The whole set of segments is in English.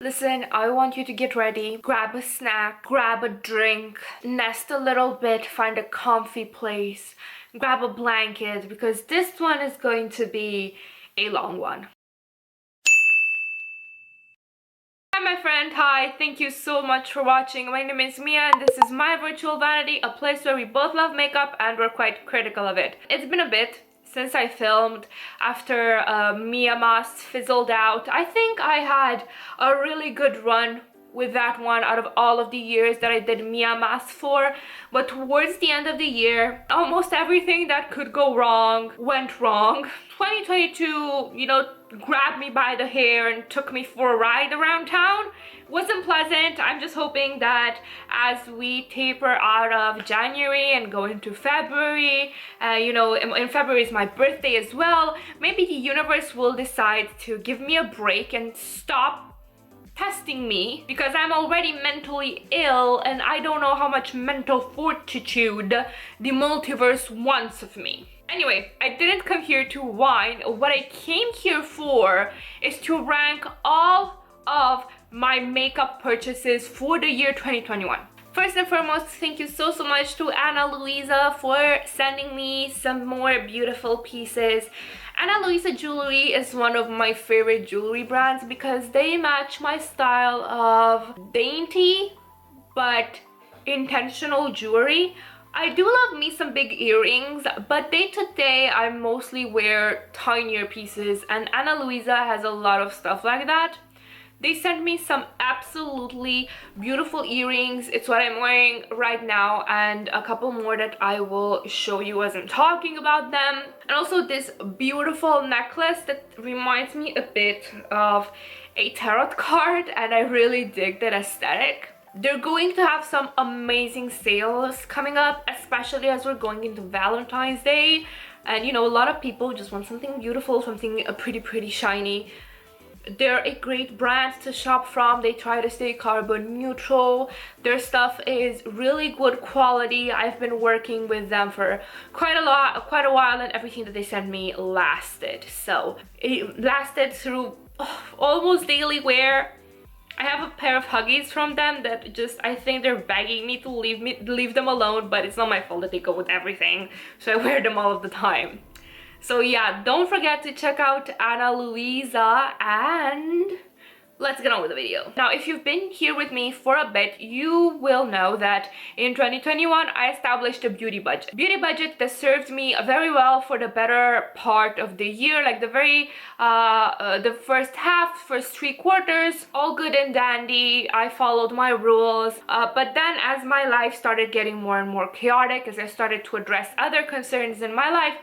Listen, I want you to get ready, grab a snack, grab a drink, nest a little bit, find a comfy place, grab a blanket, because this one is going to be a long one. Hi my friend, hi, thank you so much for watching. My name is Mia and this is my virtual vanity, a place where we both love makeup and we're quite critical of it. It's been a bit since I filmed after Mia Mask fizzled out. I think I had a really good run with that one out of all of the years that I did Mia Mask for, but towards the end of the year, almost everything that could go wrong went wrong. 2022, you know, grabbed me by the hair and took me for a ride around town. Wasn't pleasant. I'm just hoping that as we taper out of January and go into February, you know, in February is my birthday as well, maybe the universe will decide to give me a break and stop testing me, because I'm already mentally ill and I don't know how much mental fortitude the multiverse wants of me. Anyway, I didn't come here to whine. What I came here for is to rank all of my makeup purchases for the year 2021. First and foremost, thank you so much to Ana Luisa for sending me some more beautiful pieces. Ana Luisa jewelry is one of my favorite jewelry brands because they match my style of dainty but intentional jewelry. I do love me some big earrings, but day to day I mostly wear tinier pieces, and Ana Luisa has a lot of stuff like that. They sent me some absolutely beautiful earrings. It's what I'm wearing right now, and a couple more that I will show you as I'm talking about them. And also this beautiful necklace that reminds me a bit of a tarot card, and I really dig that aesthetic. They're going to have some amazing sales coming up, especially as we're going into Valentine's Day. And you know, a lot of people just want something beautiful, something pretty shiny. They're a great brand to shop from. They try to stay carbon neutral. Their stuff is really good quality. I've been working with them for quite a while, and everything that they sent me lasted. So it lasted through almost daily wear. I have a pair of Huggies from them that just, I think they're begging me to leave them alone, but it's not my fault that they go with everything, so I wear them all of the time. So yeah, don't forget to check out Ana Luisa, and let's get on with the video. Now, if you've been here with me for a bit, you will know that in 2021 I established a beauty budget. Beauty budget that served me very well for the better part of the year, like the first half, first 3 quarters, all good and dandy. I followed my rules, but then as my life started getting more and more chaotic, as I started to address other concerns in my life,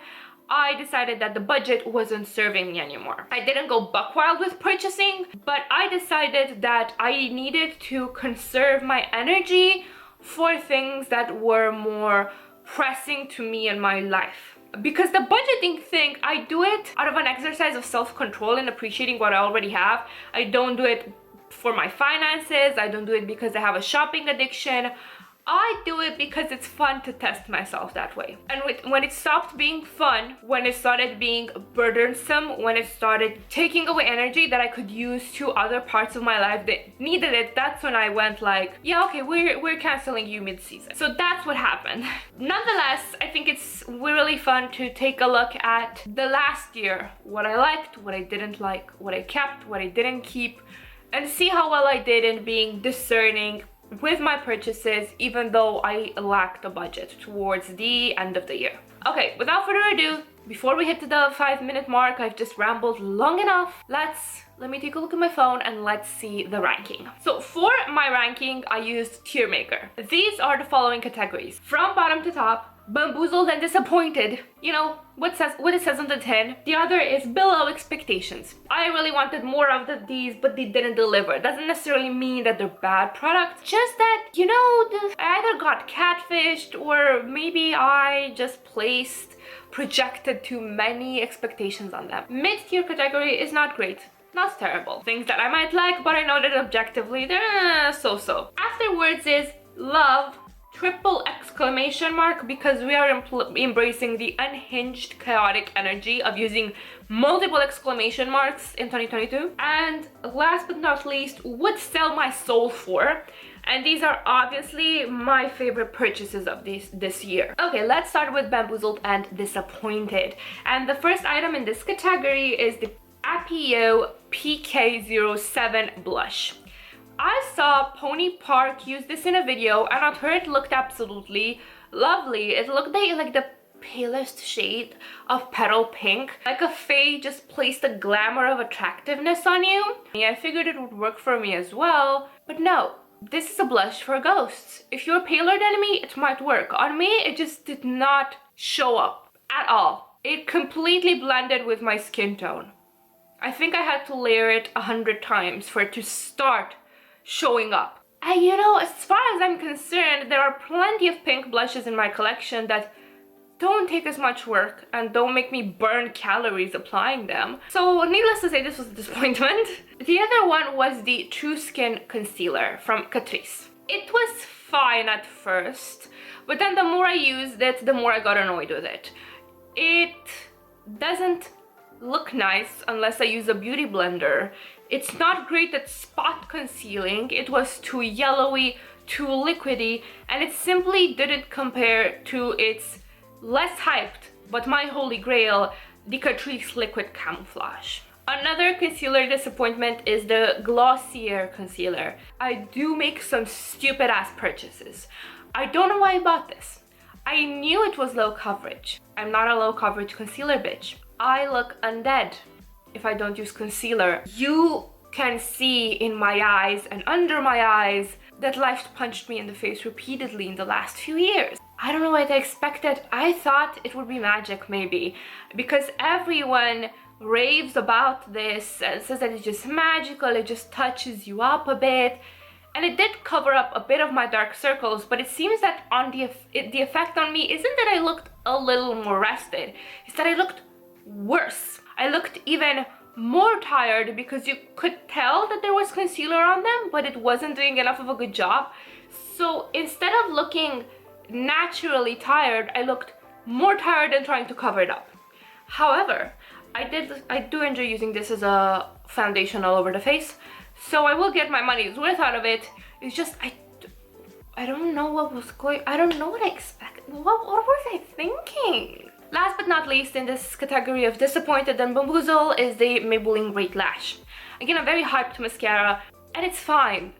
I decided that the budget wasn't serving me anymore. I didn't go buck wild with purchasing, but I decided that I needed to conserve my energy for things that were more pressing to me in my life. Because the budgeting thing, I do it out of an exercise of self-control and appreciating what I already have. I don't do it for my finances. I don't do it because I have a shopping addiction. I do it because it's fun to test myself that way. And when it stopped being fun, when it started being burdensome, when it started taking away energy that I could use to other parts of my life that needed it, that's when I went like, yeah, okay, we're canceling you mid-season. So that's what happened. Nonetheless, I think it's really fun to take a look at the last year, what I liked, what I didn't like, what I kept, what I didn't keep, and see how well I did in being discerning with my purchases, even though I lacked a budget towards the end of the year. Okay, without further ado, before we hit the 5-minute mark, I've just rambled long enough. Let me take a look at my phone and let's see the ranking. So for my ranking, I used Tier Maker. These are the following categories. From bottom to top: bamboozled and disappointed. You know, what it says on the tin. The other is below expectations. I really wanted more of these, but they didn't deliver. Doesn't necessarily mean that they're bad products, just that, you know, I either got catfished or maybe I just projected too many expectations on them. Mid-tier category is not great. Not terrible. Things that I might like, but I know that objectively they're so-so. Afterwards is love triple exclamation mark because we are embracing the unhinged chaotic energy of using multiple exclamation marks in 2022. And last but not least, would sell my soul for. And these are obviously my favorite purchases of this year. Okay, let's start with bamboozled and disappointed. And the first item in this category is the Apio PK07 blush. I saw Pony Park use this in a video and on her it looked absolutely lovely. It looked like the palest shade of petal pink. Like a fae just placed a glamour of attractiveness on you. I figured it would work for me as well, but no. This is a blush for ghosts. If you're paler than me, it might work. On me, it just did not show up at all. It completely blended with my skin tone. I think I had to layer it 100 times for it to start showing up. And you know, as far as I'm concerned, there are plenty of pink blushes in my collection that don't take as much work and don't make me burn calories applying them. So needless to say, this was a disappointment. The other one was the True Skin concealer from Catrice. It was fine at first, but then the more I used it, the more I got annoyed with it. It doesn't look nice unless I use a beauty blender. It's not great at spot concealing. It was too yellowy, too liquidy, and it simply didn't compare to its less hyped, but my holy grail, the Catrice Liquid Camouflage. Another concealer disappointment is the Glossier concealer. I do make some stupid ass purchases. I don't know why I bought this. I knew it was low coverage. I'm not a low coverage concealer bitch. I look undead if I don't use concealer. You can see in my eyes and under my eyes that life punched me in the face repeatedly in the last few years. I don't know what I expected. I thought it would be magic maybe, because everyone raves about this and says that it's just magical, it just touches you up a bit. And it did cover up a bit of my dark circles, but it seems that on the effect on me isn't that I looked a little more rested, it's that I looked worse. I looked even more tired because you could tell that there was concealer on them, but it wasn't doing enough of a good job. So instead of looking naturally tired, I looked more tired and trying to cover it up. However, I do enjoy using this as a foundation all over the face, so I will get my money's worth out of it. It's just I don't know what was going. I don't know what I expected. What was I thinking? Last but not least in this category of disappointed and bamboozle is the Maybelline Great Lash. Again, a very hyped mascara, and it's fine.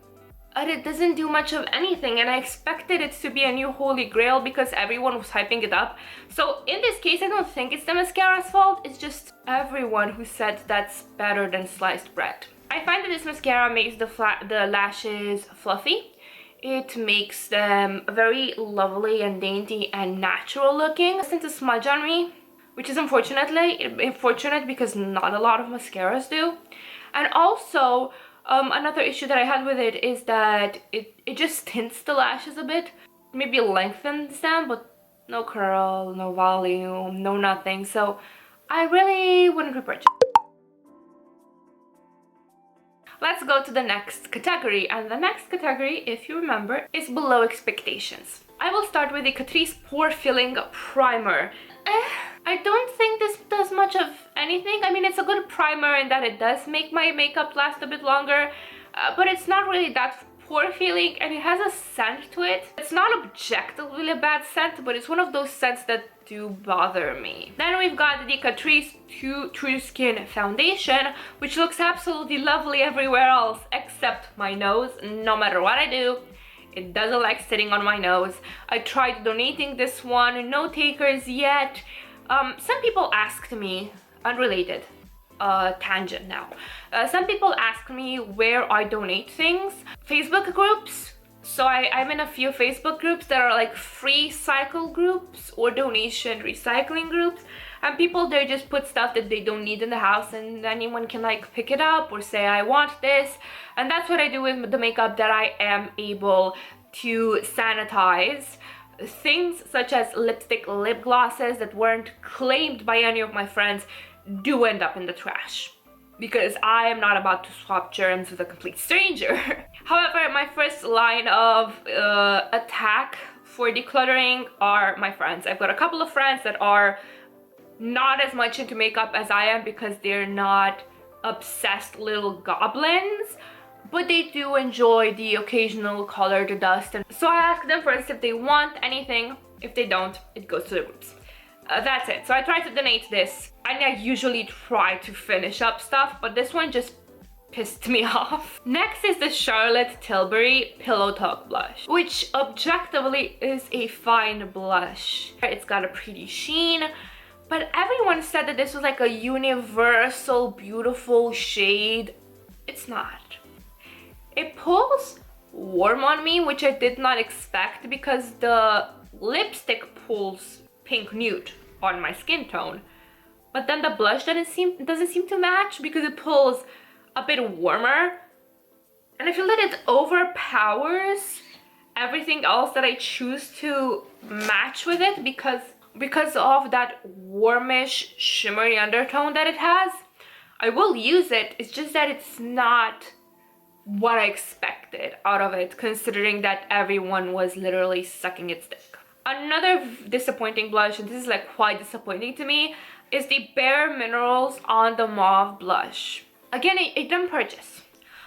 But it doesn't do much of anything, and I expected it to be a new holy grail because everyone was hyping it up. So in this case, I don't think it's the mascara's fault, it's just everyone who said that's better than sliced bread. I find that this mascara makes the lashes fluffy. It makes them very lovely and dainty and natural looking. It doesn't smudge on me, which is unfortunate because not a lot of mascaras do. And also, another issue that I had with it is that it just tints the lashes a bit. Maybe lengthens them, but no curl, no volume, no nothing. So I really wouldn't repurchase. Let's go to the next category, and the next category, if you remember, is below expectations. I will start with the Catrice Pore Filling Primer. I don't think this does much of anything. I mean, it's a good primer in that it does make my makeup last a bit longer, but it's not really that pore filling, and it has a scent to it. It's not objectively a bad scent, but it's one of those scents that do bother me. Then we've got the Catrice True Skin Foundation, which looks absolutely lovely everywhere else except my nose. No matter what I do, it doesn't like sitting on my nose. I tried donating this one, no takers yet. Some people asked me, unrelated, tangent now. Some people ask me where I donate things. Facebook groups. So I'm in a few Facebook groups that are like free cycle groups or donation recycling groups. And people there just put stuff that they don't need in the house, and anyone can like pick it up or say I want this. And that's what I do with the makeup that I am able to sanitize. Things such as lipstick, lip glosses that weren't claimed by any of my friends do end up in the trash, because I am not about to swap germs with a complete stranger. However, my first line of attack for decluttering are my friends. I've got a couple of friends that are not as much into makeup as I am because they're not obsessed little goblins, but they do enjoy the occasional color to dust. And so I ask them first if they want anything. If they don't, it goes to the groups. That's it. So I try to donate this, and I usually try to finish up stuff, but this one just pissed me off. Next is the Charlotte Tilbury Pillow Talk blush, which objectively is a fine blush. It's got a pretty sheen, but everyone said that this was like a universal beautiful shade. It's not. It pulls warm on me, which I did not expect because the lipstick pulls pink nude on my skin tone, but then the blush doesn't seem to match because it pulls a bit warmer, and I feel that it overpowers everything else that I choose to match with it because of that warmish shimmery undertone that it has. I will use it, it's just that it's not what I expected out of it, considering that everyone was literally sucking its dick. Another disappointing blush, and this is like quite disappointing to me, is the Bare Minerals On The Mauve blush. Again, a dumb purchase,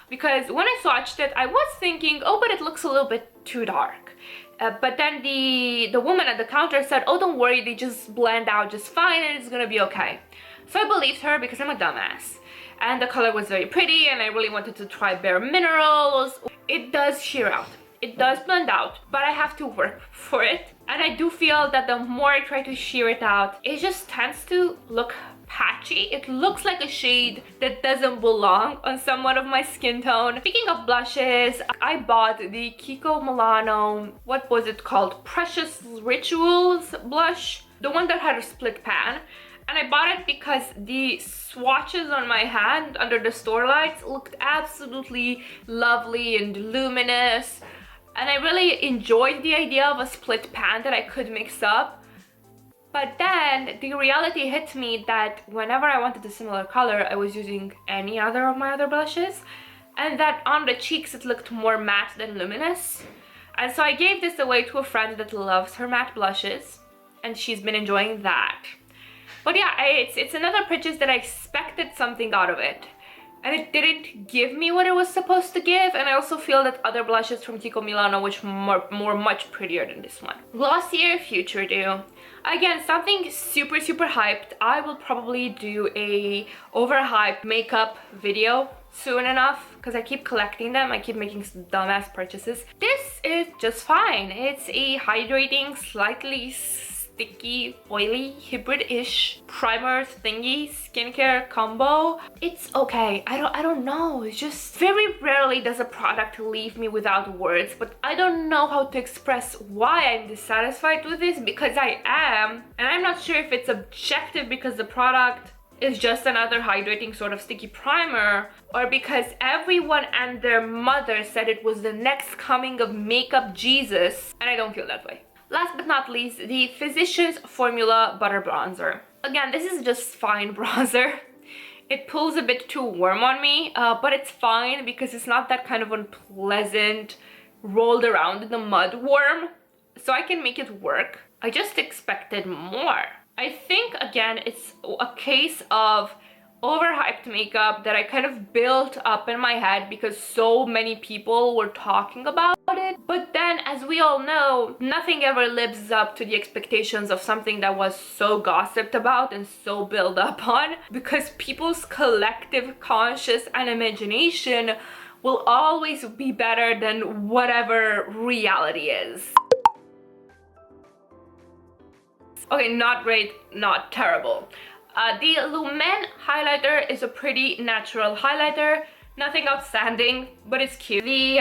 because when I swatched it, I was thinking, oh, but it looks a little bit too dark. But then the woman at the counter said, oh, don't worry, they just blend out just fine and it's gonna be okay. So I believed her because I'm a dumbass. And the color was very pretty and I really wanted to try Bare Minerals. It does sheer out. It does blend out, but I have to work for it. And I do feel that the more I try to sheer it out, it just tends to look patchy. It looks like a shade that doesn't belong on somewhat of my skin tone. Speaking of blushes, I bought the Kiko Milano, what was it called? Precious Rituals blush, the one that had a split pan. And I bought it because the swatches on my hand under the store lights looked absolutely lovely and luminous. And I really enjoyed the idea of a split pan that I could mix up. But then the reality hit me that whenever I wanted a similar color, I was using any other of my other blushes. And that on the cheeks it looked more matte than luminous. And so I gave this away to a friend that loves her matte blushes. And she's been enjoying that. But yeah, it's another purchase that I expected something out of it. And it didn't give me what it was supposed to give. And I also feel that other blushes from Kiko Milano were much prettier than this one. Glossier Future Dew. Again, something super hyped. I will probably do a overhyped makeup video soon enough because I keep collecting them. I keep making some dumbass purchases. This is just fine. It's a hydrating, slightly sticky, oily, hybrid-ish primer thingy skincare combo. It's okay. I don't know. It's just very rarely does a product leave me without words, but I don't know how to express why I'm dissatisfied with this because I am, and I'm not sure if it's objective because the product is just another hydrating sort of sticky primer, or because everyone and their mother said it was the next coming of makeup Jesus, and I don't feel that way. Last but not least, the Physicians Formula Butter Bronzer. Again, this is just fine bronzer. It pulls a bit too warm on me, but it's fine because it's not that kind of unpleasant, rolled around in the mud warm. So I can make it work. I just expected more. I think, again, it's a case of overhyped makeup that I kind of built up in my head because so many people were talking about it. But then, as we all know, nothing ever lives up to the expectations of something that was so gossiped about and so built up on, because people's collective conscious and imagination will always be better than whatever reality is. Okay, not great, not terrible. The Lumene highlighter is a pretty natural highlighter. Nothing outstanding, but it's cute. The,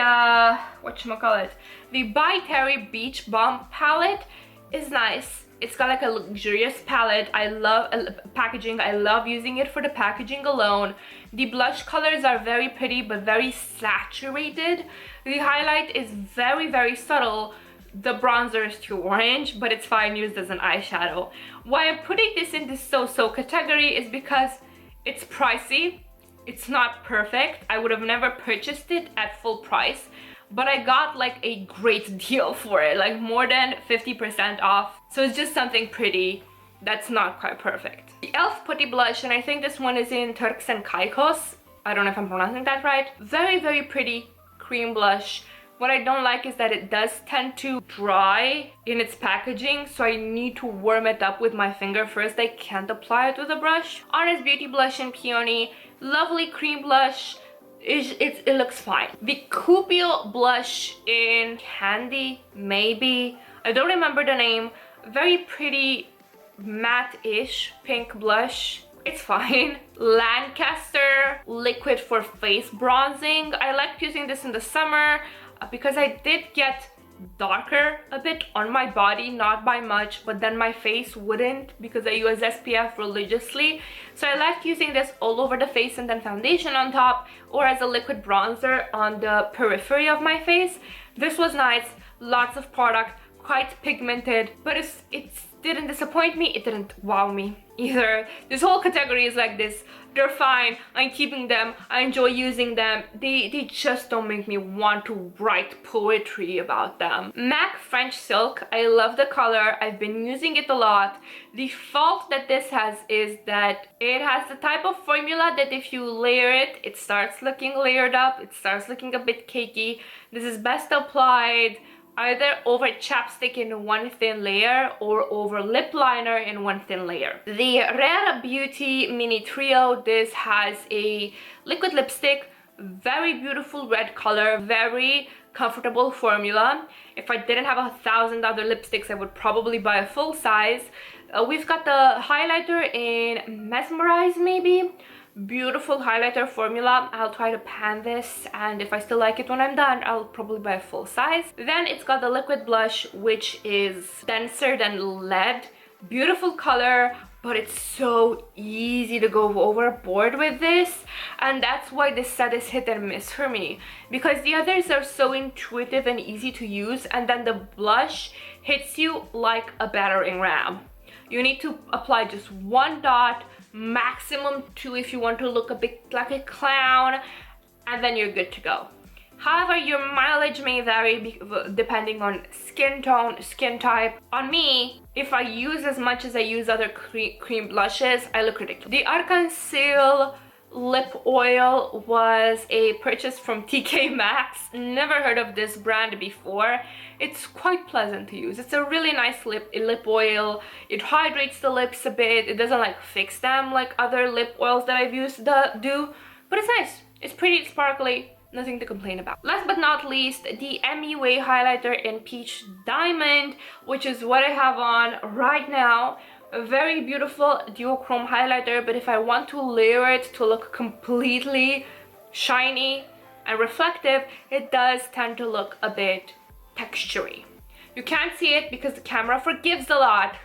whatchamacallit? The By Terry Beach Bomb palette is nice. It's got like a luxurious palette. I love packaging. I love using it for the packaging alone. The blush colors are very pretty, but very saturated. The highlight is very subtle. The bronzer is too orange, but it's fine used as an eyeshadow. Why I'm putting this in this so-so category is because it's pricey. It's not perfect. I would have never purchased it at full price, but I got like a great deal for it, like more than 50% off. So it's just something pretty that's not quite perfect. The e.l.f. Putty Blush, and I think this one is in Turks and Caicos. I don't know if I'm pronouncing that right. Very, very pretty cream blush. What I don't like is that it does tend to dry in its packaging, so I need to warm it up with my finger first. I can't apply it with a brush. Honest Beauty Blush in Peony. Lovely cream blush. It looks fine. The Cupio blush in Candy, maybe. I don't remember the name. Very pretty matte-ish pink blush. It's fine. Lancaster liquid for face bronzing. I liked using this in the summer because I did get darker a bit on my body, not by much, but then my face wouldn't because I use SPF religiously. So I liked using this all over the face and then foundation on top, or as a liquid bronzer on the periphery of my face. This was nice, lots of product, quite pigmented, but it didn't disappoint me, it didn't wow me either. This whole category is like this. They're fine, I'm keeping them, I enjoy using them. They just don't make me want to write poetry about them. MAC French Silk, I love the color, I've been using it a lot. The fault that this has is that it has the type of formula that if you layer it, it starts looking layered up, it starts looking a bit cakey. This is best applied either over chapstick in one thin layer or over lip liner in one thin layer. The Rare Beauty Mini Trio, this has a liquid lipstick, very beautiful red color, very comfortable formula. If I didn't have 1,000 other lipsticks, I would probably buy a full size. We've got the highlighter in Mesmerize, maybe. Beautiful highlighter formula. I'll try to pan this, and if I still like it when I'm done, I'll probably buy a full size. Then it's got the liquid blush, which is denser than lead. Beautiful color, but it's so easy to go overboard with this, and that's why this set is hit and miss for me, because the others are so intuitive and easy to use, and then the blush hits you like a battering ram. You need to apply just one dot, maximum two if you want to look a bit like a clown, and then you're good to go. However, your mileage may vary depending on skin tone, skin type. On me, if I use as much as I use other cream blushes, I look ridiculous. The Arcancil lip oil was a purchase from TK Maxx. Never heard of this brand before. It's quite pleasant to use. It's a really nice lip oil. It hydrates the lips a bit. It doesn't like fix them like other lip oils that I've used do, but it's nice. It's pretty sparkly. Nothing to complain about. Last but not least, the MUA highlighter in Peach Diamond, which is what I have on right now. A very beautiful duochrome highlighter, but if I want to layer it to look completely shiny and reflective, it does tend to look a bit textury. You can't see it because the camera forgives a lot,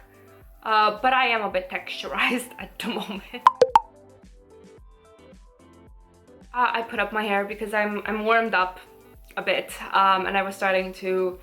but I am a bit texturized at the moment. I put up my hair because I'm warmed up a bit, and I was starting to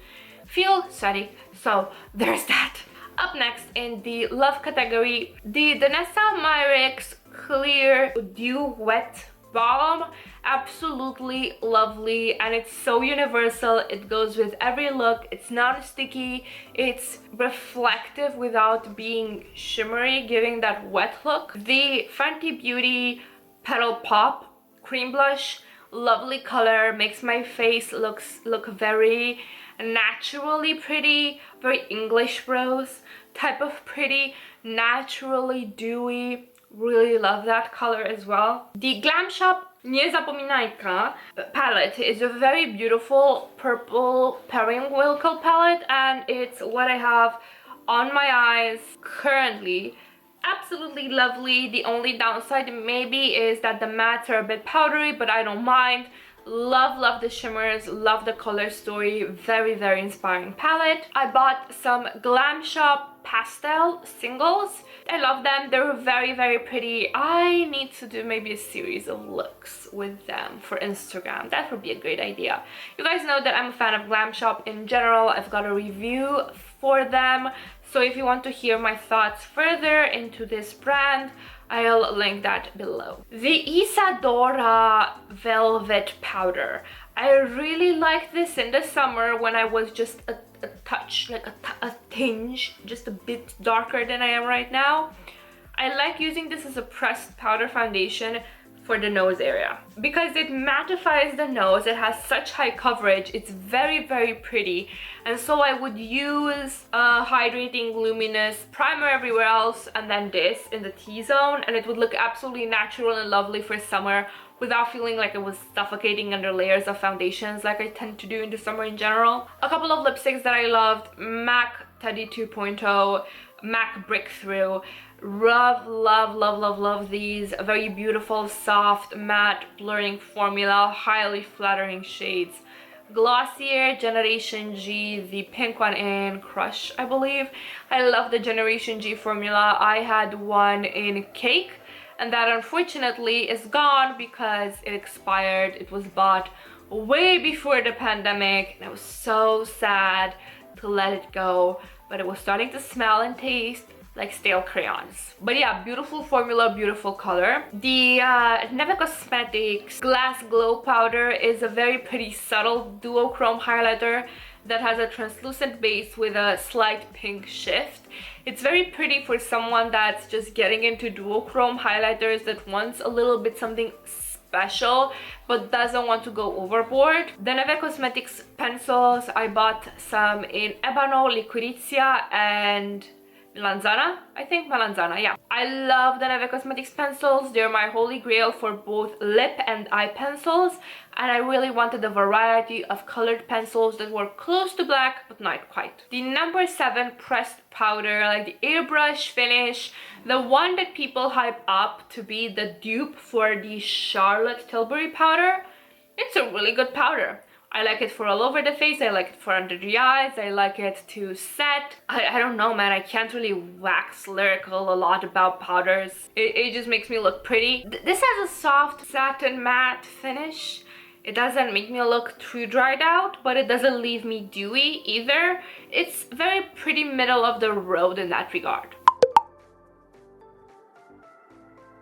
feel sweaty, so there's that. Up next in the love category, the Danessa Myricks Clear Dew Wet Balm. Absolutely lovely, and it's so universal. It goes with every look. It's non-sticky, it's reflective without being shimmery, giving that wet look. The Fenty Beauty Petal Pop Cream Blush, lovely color, makes my face look very naturally pretty, very English rose type of pretty, naturally dewy. Really love that color as well. The Glamshop Nie Zapominajka palette is a very beautiful purple periwinkle palette, and it's what I have on my eyes currently. Absolutely lovely. The only downside maybe is that the mattes are a bit powdery, but I don't mind. Love the shimmers, love the color story. Very inspiring palette. I bought some Glamshop pastel singles. I love them. They're very pretty. I need to do maybe a series of looks with them for Instagram. That would be a great idea. You guys know that I'm a fan of Glamshop in general. I've got a review for them, so if you want to hear my thoughts further into this brand, I'll link that below. The Isadora Velvet Powder. I really like this in the summer when I was just a touch, like a tinge, just a bit darker than I am right now. I like using this as a pressed powder foundation for the nose area because it mattifies the nose. It has such high coverage. It's very, very pretty. And so I would use a hydrating luminous primer everywhere else and then this in the T-zone, and it would look absolutely natural and lovely for summer without feeling like it was suffocating under layers of foundations like I tend to do in the summer in general. A couple of lipsticks that I loved: MAC Teddy 2.0, MAC Breakthrough. Love these. Very beautiful, soft, matte, blurring formula, highly flattering shades. Glossier Generation G, the pink one in Crush, I believe. I love the Generation G formula. I had one in Cake, and that unfortunately is gone because it expired. It was bought way before the pandemic, and I was so sad to let it go, but it was starting to smell and taste like stale crayons. But yeah, beautiful formula, beautiful color. The Neve Cosmetics Glass Glow Powder is a very pretty subtle duochrome highlighter that has a translucent base with a slight pink shift. It's very pretty for someone that's just getting into duochrome highlighters, that wants a little bit something special but doesn't want to go overboard. The Neve Cosmetics pencils, I bought some in Ebano, Liquirizia, and Melanzana, I think Melanzana, yeah. I love the Neve Cosmetics pencils. They're my holy grail for both lip and eye pencils, and I really wanted a variety of colored pencils that were close to black but not quite. The number 7 pressed powder, like the airbrush finish, the one that people hype up to be the dupe for the Charlotte Tilbury powder. It's a really good powder. I like it for all over the face, I like it for under the eyes, I like it to set. I don't know, man, I can't really wax lyrical a lot about powders. It just makes me look pretty. This has a soft satin matte finish. It doesn't make me look too dried out, but it doesn't leave me dewy either. It's very pretty middle of the road in that regard.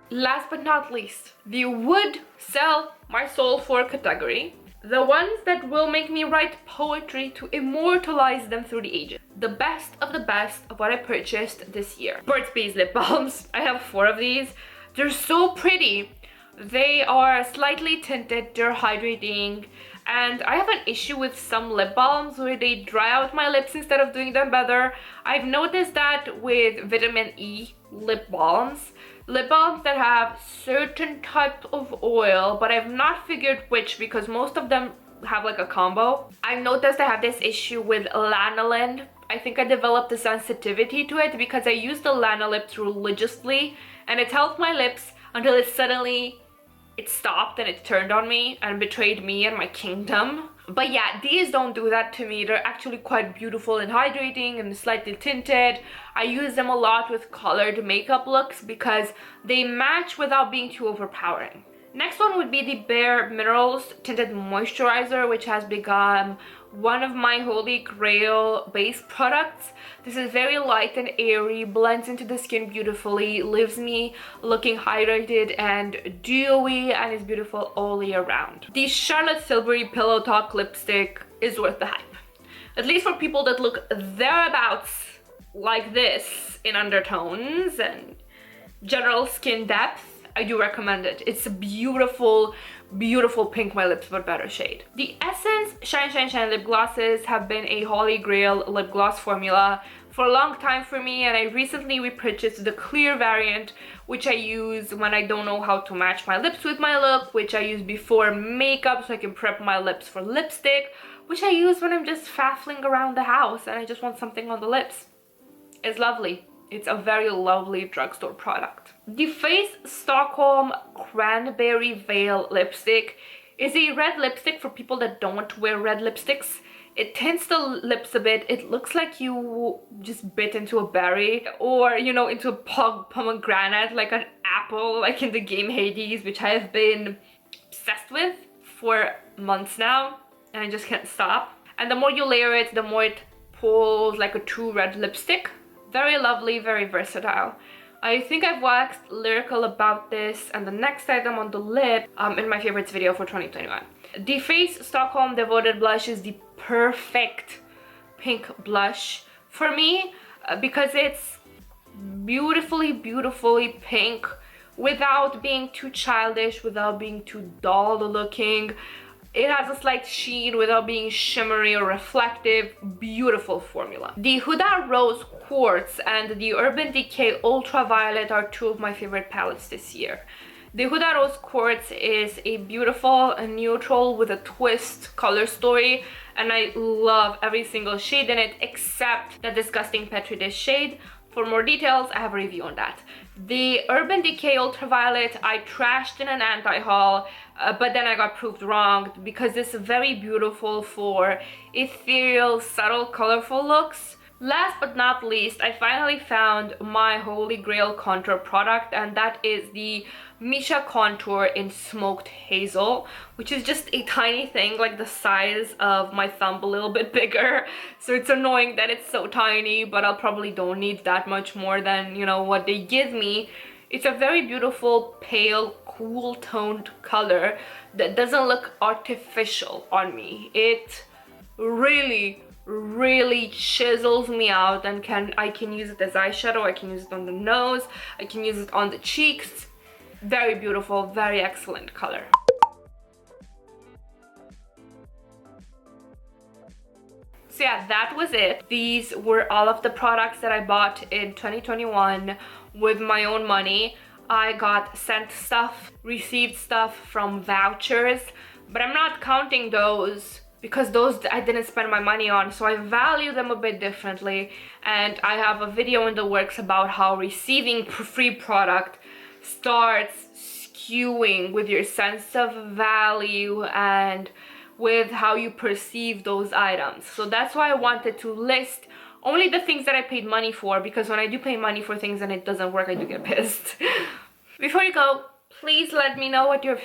Last but not least, the would sell my soul for category. The ones that will make me write poetry to immortalize them through the ages. The best of the best of what I purchased this year. Burt's Bees lip balms. I have 4 of these. They're so pretty. They are slightly tinted, they're hydrating, and I have an issue with some lip balms where they dry out my lips instead of doing them better. I've noticed that with vitamin E lip balms that have certain type of oil, but I've not figured which because most of them have like a combo. I've noticed I have this issue with lanolin. I think I developed a sensitivity to it because I used the Lanolips religiously, and it helped my lips until it stopped and it turned on me and betrayed me and my kingdom. But yeah, these don't do that to me. They're actually quite beautiful and hydrating and slightly tinted. I use them a lot with colored makeup looks because they match without being too overpowering. Next one would be the Bare Minerals Tinted Moisturizer, which has become one of my holy grail base products. This is very light and airy, blends into the skin beautifully, leaves me looking hydrated and dewy, and is beautiful all year round. The Charlotte Tilbury Pillow Talk lipstick is worth the hype. At least for people that look thereabouts like this in undertones and general skin depth. I do recommend it. It's a beautiful, beautiful pink my lips but better shade. The Essence Shine Shine Shine lip glosses have been a holy grail lip gloss formula for a long time for me, and I recently repurchased the clear variant, which I use when I don't know how to match my lips with my look, which I use before makeup so I can prep my lips for lipstick, which I use when I'm just faffling around the house and I just want something on the lips. It's lovely. It's a very lovely drugstore product. The Face Stockholm Cranberry Veil lipstick is a red lipstick for people that don't wear red lipsticks. It tints the lips a bit. It looks like you just bit into a berry, or you know, into a pomegranate, like an apple, like in the game Hades, which I have been obsessed with for months now and I just can't stop. And the more you layer it, the more it pulls like a true red lipstick. Very lovely, very versatile. I think I've waxed lyrical about this and the next item on the lip in my favorites video for 2021. The Face Stockholm Devoted Blush is the perfect pink blush for me because it's beautifully pink without being too childish, without being too dull looking. It has a slight sheen without being shimmery or reflective. Beautiful formula. The Huda Rose Quartz and the Urban Decay Ultraviolet are two of my favorite palettes this year. The Huda Rose Quartz is a beautiful neutral with a twist color story, and I love every single shade in it except the disgusting Petri Dish shade. For more details, I have a review on that. The Urban Decay Ultraviolet I trashed in an anti-haul, but then I got proved wrong because it's very beautiful for ethereal, subtle, colorful looks. Last but not least, I finally found my holy grail contour product, and that is the Misha Contour in Smoked Hazel, which is just a tiny thing, like the size of my thumb, a little bit bigger. So it's annoying that it's so tiny, but I'll probably don't need that much more than, you know, what they give me. It's a very beautiful, pale, cool toned color that doesn't look artificial on me. It really chisels me out, and I can use it as eyeshadow, I can use it on the nose, I can use it on the cheeks. Very beautiful, very excellent color. So yeah, that was it. These were all of the products that I bought in 2021 with my own money. I got sent stuff, received stuff from vouchers, but I'm not counting those because those I didn't spend my money on, so I value them a bit differently. And I have a video in the works about how receiving free product starts skewing with your sense of value and with how you perceive those items. So that's why I wanted to list only the things that I paid money for, because when I do pay money for things and it doesn't work, I do get pissed. Before you go, please let me know what your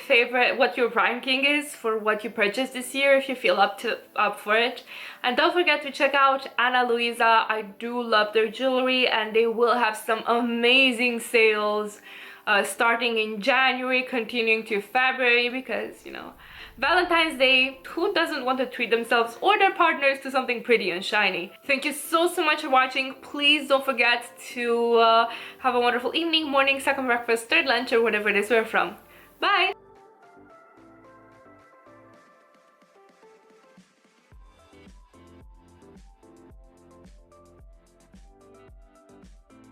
ranking is for what you purchased this year, if you feel up for it. And don't forget to check out Ana Luisa. I do love their jewelry, and they will have some amazing sales starting in January, continuing to February, because, you know, Valentine's Day, who doesn't want to treat themselves or their partners to something pretty and shiny? Thank you so much for watching. Please don't forget to have a wonderful evening, morning, second breakfast, third lunch, or whatever it is we're from. Bye!